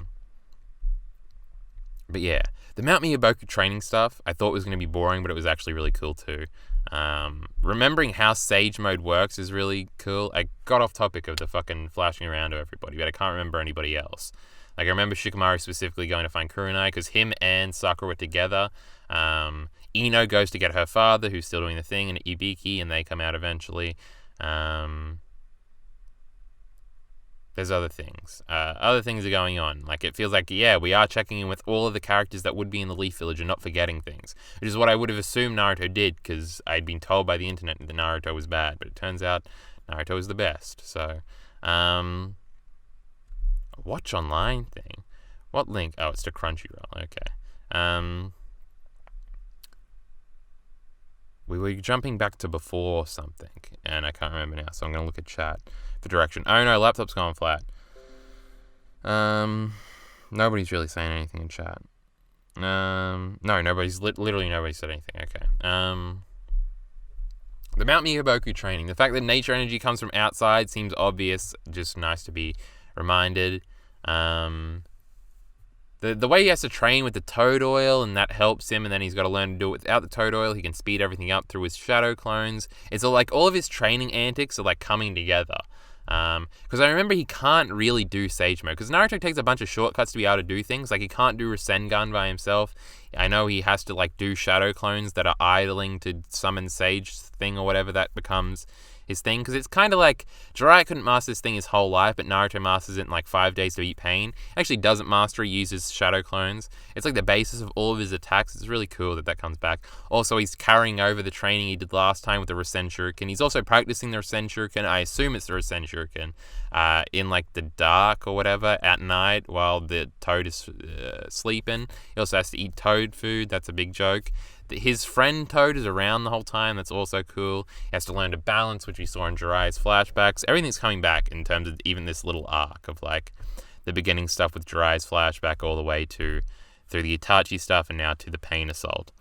yeah, the Mount Miyaboku training stuff I thought was going to be boring, but it was actually really cool too. Remembering how Sage Mode works is really cool. I got off topic of the fucking flashing around to everybody, but I can't remember anybody else. Like, I remember Shikamaru specifically going to find Kurenai because him and Sakura were together. Ino goes to get her father, who's still doing the thing, and Ibiki, and they come out eventually. There's other things. Other things are going on. Like, it feels like, yeah, we are checking in with all of the characters that would be in the Leaf Village and not forgetting things, which is what I would have assumed Naruto did because I'd been told by the internet that Naruto was bad, but it turns out Naruto is the best. So, watch online thing. What link? Oh, it's to Crunchyroll. Okay. We were jumping back to before something, and I can't remember now, so I'm going to look at chat for direction. Oh no, laptop's gone flat. Nobody's really saying anything in chat. No, literally nobody said anything. Okay. The Mount Miyaboku training. The fact that nature energy comes from outside seems obvious, just nice to be reminded. The way he has to train with the toad oil, and that helps him, and then he's got to learn to do it without the toad oil. He can speed everything up through his shadow clones. It's all of his training antics are like coming together. Because I remember he can't really do Sage Mode, because Naruto takes a bunch of shortcuts to be able to do things. Like, he can't do Rasengan by himself. I know he has to like do shadow clones that are idling to summon Sage thing or whatever that becomes his thing, because it's kind of like Jiraiya couldn't master this thing his whole life, but Naruto masters it in like 5 days to beat pain. Actually doesn't master, he uses shadow clones. It's like the basis of all of his attacks. It's really cool that comes back. Also, he's carrying over the training he did last time with the Rasen Shuriken. He's also practicing the Rasen Shuriken. I assume it's the Rasen Shuriken in like the dark or whatever at night while the toad is sleeping. He also has to eat toad food. That's a big joke. His friend Toad is around the whole time. That's also cool. He has to learn to balance, which we saw in Jiraiya's flashbacks. Everything's coming back in terms of even this little arc of like the beginning stuff with Jiraiya's flashback all the way to through the Itachi stuff and now to the pain assault.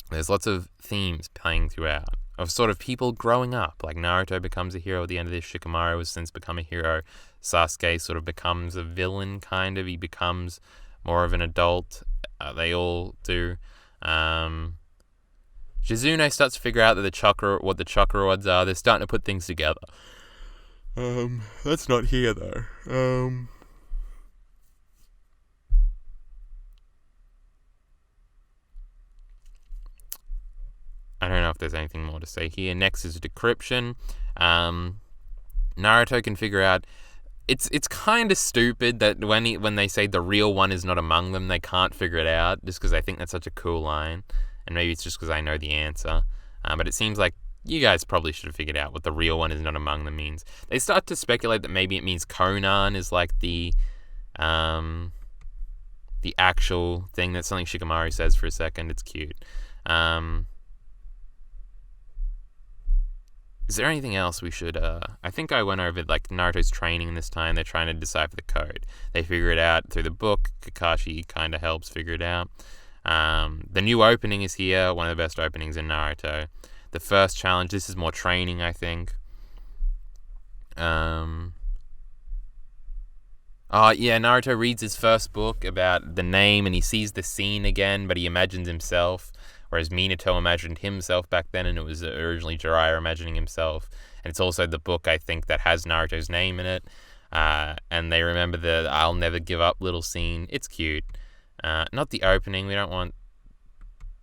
There's lots of themes playing throughout of sort of people growing up. Like Naruto becomes a hero at the end of this. Shikamaru has since become a hero. Sasuke sort of becomes a villain, kind of. He becomes more of an adult. They all do. Shizune starts to figure out that what the chakra rods are. They're starting to put things together. That's not here though. I don't know if there's anything more to say here. Next is decryption. Naruto can figure out. It's kind of stupid that when they say the real one is not among them, they can't figure it out, just because I think that's such a cool line. And maybe it's just because I know the answer. But it seems like you guys probably should have figured out what the real one is not among them means. They start to speculate that maybe it means Conan is like the actual thing. That's something Shikamaru says for a second. It's cute. Is there anything else we should... I think I went over like Naruto's training this time. They're trying to decipher the code. They figure it out through the book. Kakashi kind of helps figure it out. The new opening is here. One of the best openings in Naruto. The first challenge. This is more training, I think. Naruto reads his first book about the name and he sees the scene again, but he imagines himself. Whereas Minato imagined himself back then, and it was originally Jiraiya imagining himself. And it's also the book, I think, that has Naruto's name in it. And they remember the I'll never give up little scene. It's cute. Not the opening. We don't want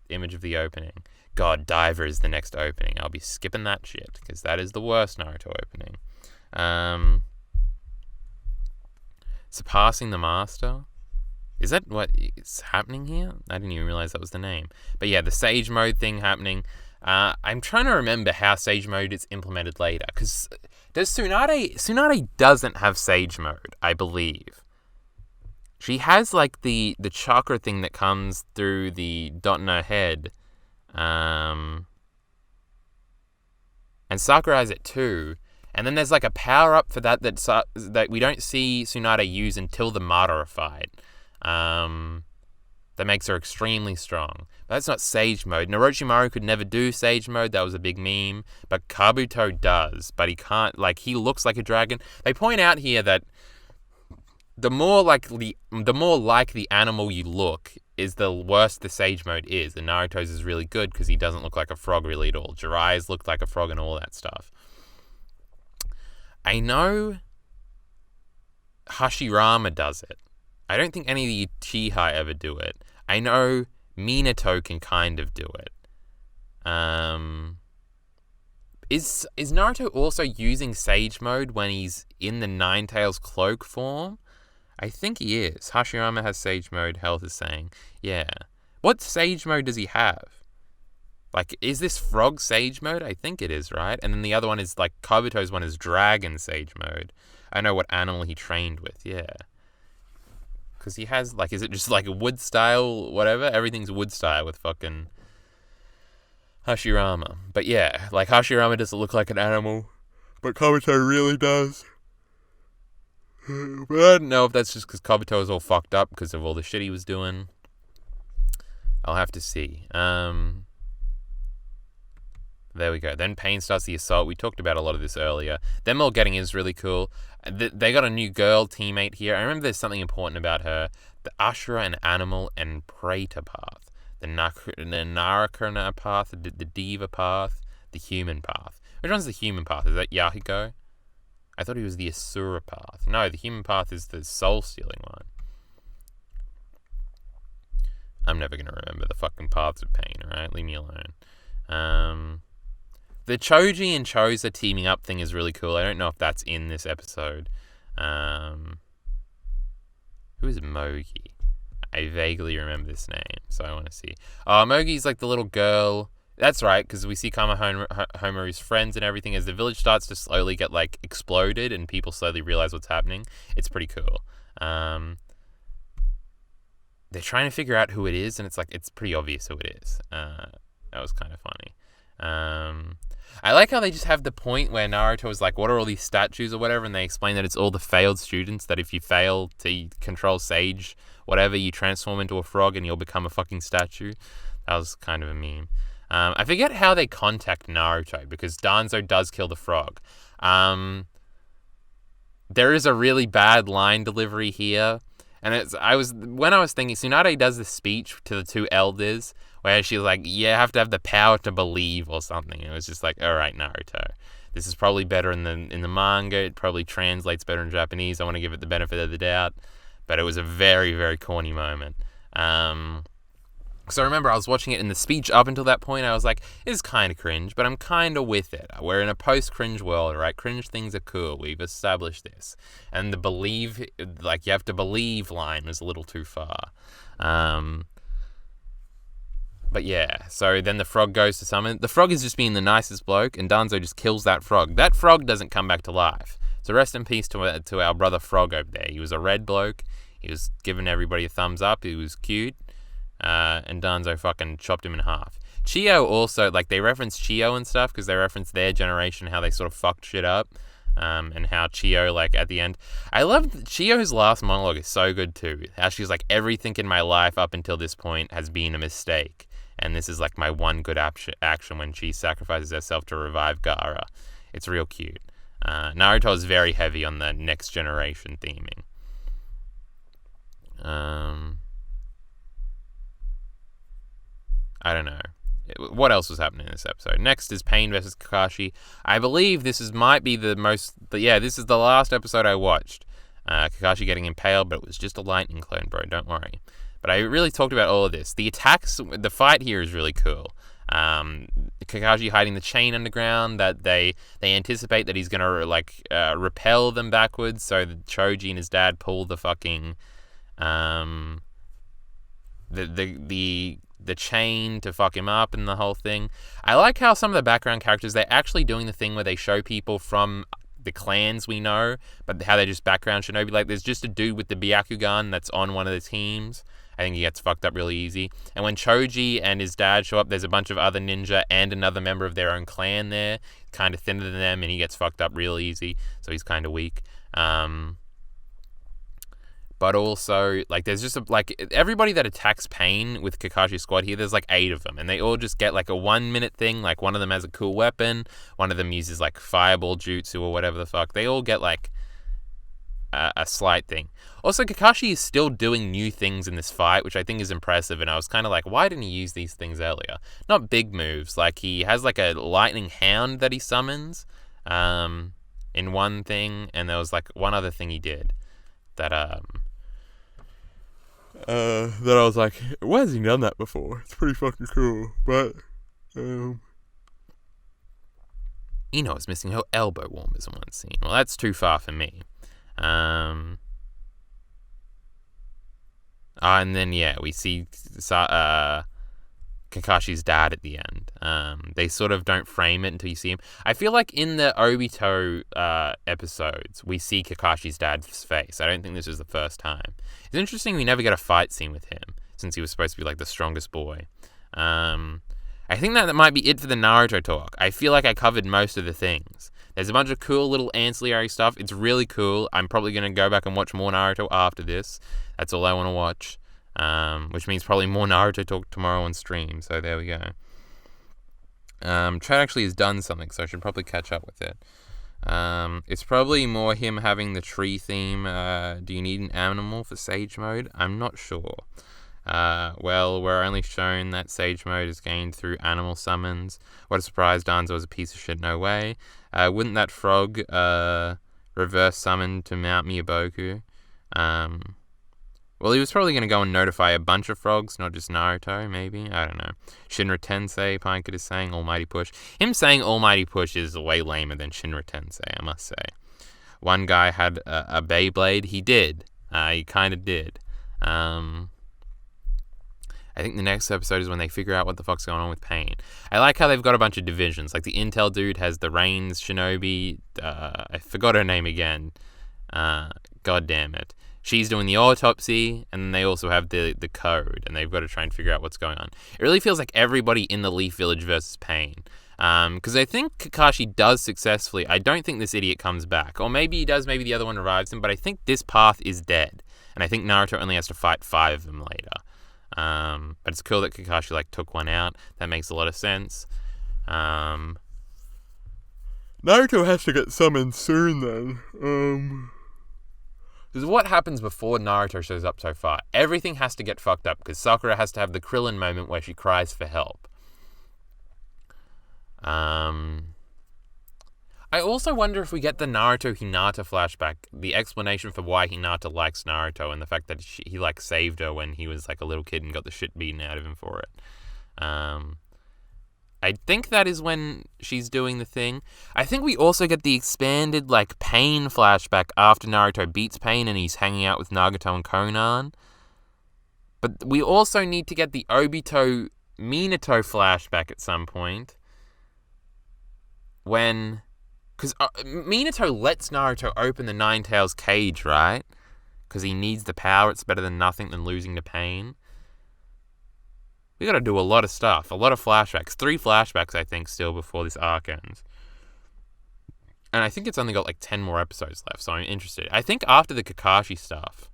image of the opening. God, Diver is the next opening. I'll be skipping that shit, because that is the worst Naruto opening. Surpassing the Master. Is that what is happening here? I didn't even realize that was the name. But yeah, the Sage Mode thing happening. I'm trying to remember how Sage Mode is implemented later. Because does Tsunade doesn't have Sage Mode, I believe. She has like the chakra thing that comes through the dot in her head. And Sakura has it too. And then there's like a power-up for that we don't see Tsunade use until the Madara fight. That makes her extremely strong. But that's not Sage Mode. Orochimaru could never do Sage Mode. That was a big meme. But Kabuto does. But he can't, like, he looks like a dragon. They point out here that the more like the animal you look is the worse the Sage Mode is. And Naruto's is really good because he doesn't look like a frog really at all. Jiraiya's looked like a frog and all that stuff. I know Hashirama does it. I don't think any of the Uchiha ever do it. I know Minato can kind of do it. Is Naruto also using Sage Mode when he's in the Ninetales cloak form? I think he is. Hashirama has Sage Mode, Health is saying. Yeah. What Sage Mode does he have? Like, is this Frog Sage Mode? I think it is, right? And then the other one is, like, Kabuto's one is Dragon Sage Mode. I know what animal he trained with, yeah. Because he has, like, is it just like a wood style, whatever? Everything's wood style with fucking Hashirama. But yeah, like Hashirama doesn't look like an animal, but Kabuto really does. But I don't know if that's just because Kabuto is all fucked up because of all the shit he was doing. I'll have to see. There we go. Then Pain starts the assault. We talked about a lot of this earlier. Them all getting is really cool. They got a new girl teammate here. I remember there's something important about her. The Ashura and Animal and Preta path. The Narakana path, the Diva path, the Human path. Which one's the Human path? Is that Yahiko? I thought he was the Asura path. No, the Human path is the soul-stealing one. I'm never going to remember the fucking paths of pain, alright? Leave me alone. The Choji and Choza teaming up thing is really cool. I don't know if that's in this episode. Who is Mogi? I vaguely remember this name, so I want to see. Oh, Mogi's like the little girl. That's right, because we see Homaru's friends and everything as the village starts to slowly get like exploded and people slowly realize what's happening. It's pretty cool. They're trying to figure out who it is, and it's pretty obvious who it is. That was kind of funny. I like how they just have the point where Naruto is like, what are all these statues or whatever, and they explain that it's all the failed students, that if you fail to control Sage, whatever, you transform into a frog and you'll become a fucking statue. That was kind of a meme. I forget how they contact Naruto, because Danzo does kill the frog. There is a really bad line delivery here, and when I was thinking, Tsunade does this speech to the two elders, where she's like, you have to have the power to believe or something. And it was just like, all right, Naruto, this is probably better in the manga. It probably translates better in Japanese. I want to give it the benefit of the doubt. But it was a very, very corny moment. So I remember I was watching it in the speech up until that point. I was like, it's kind of cringe, but I'm kind of with it. We're in a post-cringe world, right? Cringe things are cool. We've established this. And the believe, like, you have to believe line was a little too far. But yeah, so then the frog goes to summon. The frog is just being the nicest bloke, and Danzo just kills that frog. That frog doesn't come back to life. So rest in peace to our brother Frog over there. He was a red bloke. He was giving everybody a thumbs up. He was cute. And Danzo fucking chopped him in half. Chio also, like, they reference Chio and stuff because they reference their generation, how they sort of fucked shit up, and how Chio, like, at the end, I love Chio's last monologue is so good too. How she's like, everything in my life up until this point has been a mistake, and this is like my one good action when she sacrifices herself to revive Gaara. It's real cute. Naruto is very heavy on the next generation theming. I don't know. What else was happening in this episode? Next is Pain versus Kakashi. I believe this is this is the last episode I watched. Kakashi getting impaled, but it was just a lightning clone, bro. Don't worry. But I really talked about all of this. The fight here is really cool. Kakashi hiding the chain underground, that they anticipate that he's gonna repel them backwards, so the Choji and his dad pull the fucking the chain to fuck him up and the whole thing. I like how some of the background characters, they're actually doing the thing where they show people from the clans we know, but how they just background shinobi. Like, there's just a dude with the Byakugan that's on one of the teams. I think he gets fucked up really easy. And when Choji and his dad show up, there's a bunch of other ninja and another member of their own clan there, kind of thinner than them, and he gets fucked up real easy, so he's kind of weak. But also, like, there's just everybody that attacks Pain with Kakashi's squad here, there's like 8 of them, and they all just get like a 1-minute thing. Like, one of them has a cool weapon, one of them uses like fireball jutsu or whatever the fuck. They all get like a slight thing. Also, Kakashi is still doing new things in this fight, which I think is impressive, and I was kind of like, why didn't he use these things earlier? Not big moves, like he has like a lightning hound that he summons in one thing, and there was like one other thing he did that I was like, why has he done that before? It's pretty fucking cool. But Ino is missing her elbow warmers in one scene. Well, that's too far for me. And then we see Kakashi's dad at the end. They sort of don't frame it until you see him. I feel like in the Obito episodes, we see Kakashi's dad's face. I don't think this is the first time. It's interesting we never get a fight scene with him, since he was supposed to be like the strongest boy. I think that might be it for the Naruto talk. I feel like I covered most of the things. There's a bunch of cool little ancillary stuff. It's really cool. I'm probably going to go back and watch more Naruto after this. That's all I want to watch. Which means probably more Naruto talk tomorrow on stream. So there we go. Chad actually has done something, so I should probably catch up with it. It's probably more him having the tree theme. Do you need an animal for Sage Mode? I'm not sure. Well, we're only shown that Sage Mode is gained through animal summons. What a surprise, Danzo was a piece of shit, no way. Wouldn't that frog, reverse summon to mount Miyaboku? Well, he was probably going to go and notify a bunch of frogs, not just Naruto, maybe. I don't know. Shinra Tensei, Pinekit is saying Almighty Push. Him saying Almighty Push is way lamer than Shinra Tensei, I must say. One guy had a Beyblade. He did. He kind of did. I think the next episode is when they figure out what the fuck's going on with Pain. I like how they've got a bunch of divisions. Like the Intel dude has the Reigns Shinobi. I forgot her name again. God damn it. She's doing the autopsy, and then they also have the code, and they've got to try and figure out what's going on. It really feels like everybody in the Leaf Village versus Pain. Because I think Kakashi does successfully. I don't think this idiot comes back. Or maybe he does, maybe the other one revives him, but I think this path is dead. And I think Naruto only has to fight 5 of them later. But it's cool that Kakashi, took one out. That makes a lot of sense. Naruto has to get summoned soon, then. Because what happens before Naruto shows up so far? Everything has to get fucked up because Sakura has to have the Krillin moment where she cries for help. I also wonder if we get the Naruto Hinata flashback, the explanation for why Hinata likes Naruto and the fact that he saved her when he was a little kid and got the shit beaten out of him for it. I think that is when she's doing the thing. I think we also get the expanded, Pain flashback after Naruto beats Pain and he's hanging out with Nagato and Konan. But we also need to get the Obito Minato flashback at some point. When... Because Minato lets Naruto open the Nine Tails cage, right? Because he needs the power. It's better than nothing than losing to Pain. We gotta do a lot of stuff. A lot of flashbacks. 3 flashbacks, I think, still before this arc ends. And I think it's only got 10 more episodes left, so I'm interested. I think after the Kakashi stuff,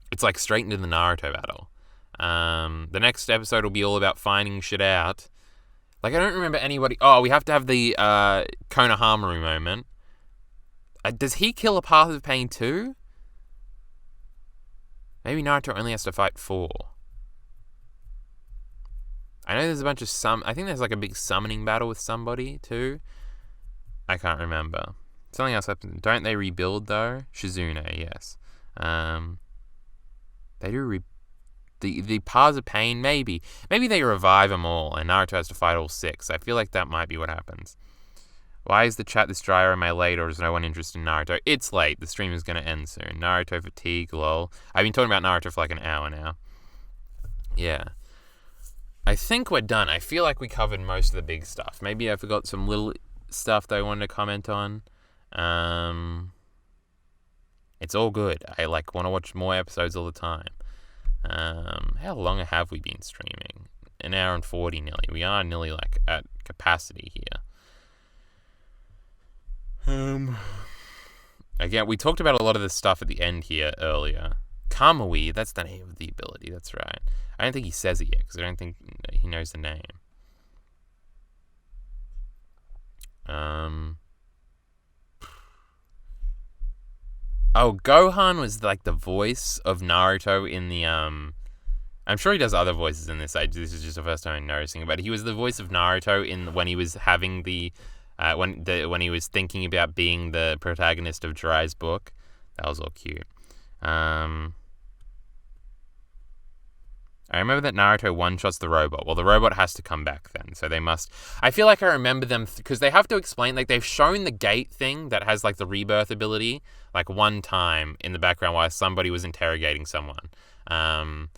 it's straight into the Naruto battle. The next episode will be all about finding shit out. I don't remember anybody... Oh, we have to have the Konohamaru moment. Does he kill a Path of Pain too? Maybe Naruto only has to fight 4. I know there's a bunch of I think there's a big summoning battle with somebody too. I can't remember. Something else happens. Don't they rebuild though? Shizune, yes. They do the Paths of Pain, maybe. Maybe they revive them all and Naruto has to fight all 6. I feel like that might be what happens. Why is the chat this dry, or am I late, or is no one interested in Naruto? It's late. The stream is going to end soon. Naruto fatigue, lol. I've been talking about Naruto for an hour now. Yeah. I think we're done. I feel like we covered most of the big stuff. Maybe I forgot some little stuff that I wanted to comment on. It's all good. I want to watch more episodes all the time. How long have we been streaming? 1 hour and 40 nearly. We are nearly at capacity here. Again, we talked about a lot of this stuff at the end here earlier. Kamui, that's the name of the ability. That's right. I don't think he says it yet because I don't think he knows the name. Oh, Gohan was the voice of Naruto in the I'm sure he does other voices in this. This is just the first time I'm noticing, but he was the voice of Naruto when he was having when he was thinking about being the protagonist of Jiraiya's book. That was all cute. I remember that Naruto one-shots the robot. Well, the robot has to come back then, so they must... I feel like I remember them... Because they have to explain... they've shown the gate thing that has, the rebirth ability, one time in the background while somebody was interrogating someone. And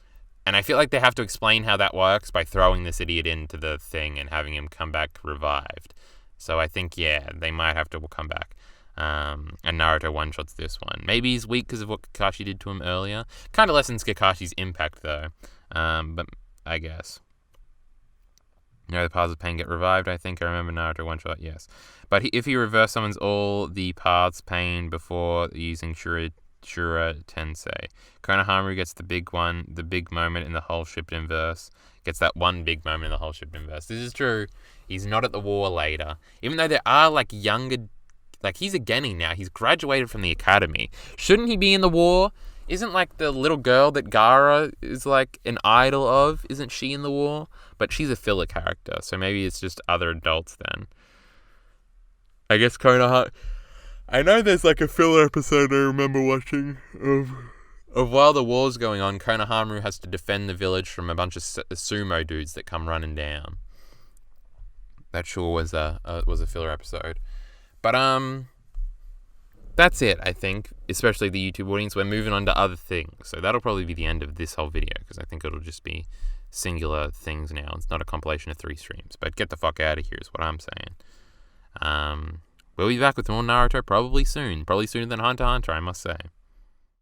I feel like they have to explain how that works by throwing this idiot into the thing and having him come back revived. So I think, yeah, they might have to come back. And Naruto one-shots this one. Maybe he's weak because of what Kakashi did to him earlier. Kind of lessens Kakashi's impact, though. But I guess. The paths of pain get revived, I think. I remember Naruto one-shot, yes. But if he reverse summons all the paths pain before using Shura Tensei, Konohamaru gets the big moment in the whole Shippuden verse. Gets that one big moment in the whole Shippuden verse. This is true. He's not at the war later. Even though there are, younger... he's a genin now. He's graduated from the academy. Shouldn't he be in the war? Isn't, the little girl that Gaara is, an idol of? Isn't she in the war? But she's a filler character, so maybe it's just other adults then. I guess Konoha... I know there's, a filler episode I remember watching of while the war's going on, Konohamaru has to defend the village from a bunch of sumo dudes that come running down. That sure was a filler episode. But, that's it, I think, especially the YouTube audience. We're moving on to other things. So that'll probably be the end of this whole video, because I think it'll just be singular things now. It's not a compilation of 3 streams. But get the fuck out of here is what I'm saying. We'll be back with more Naruto probably soon. Probably sooner than Hunter x Hunter, I must say.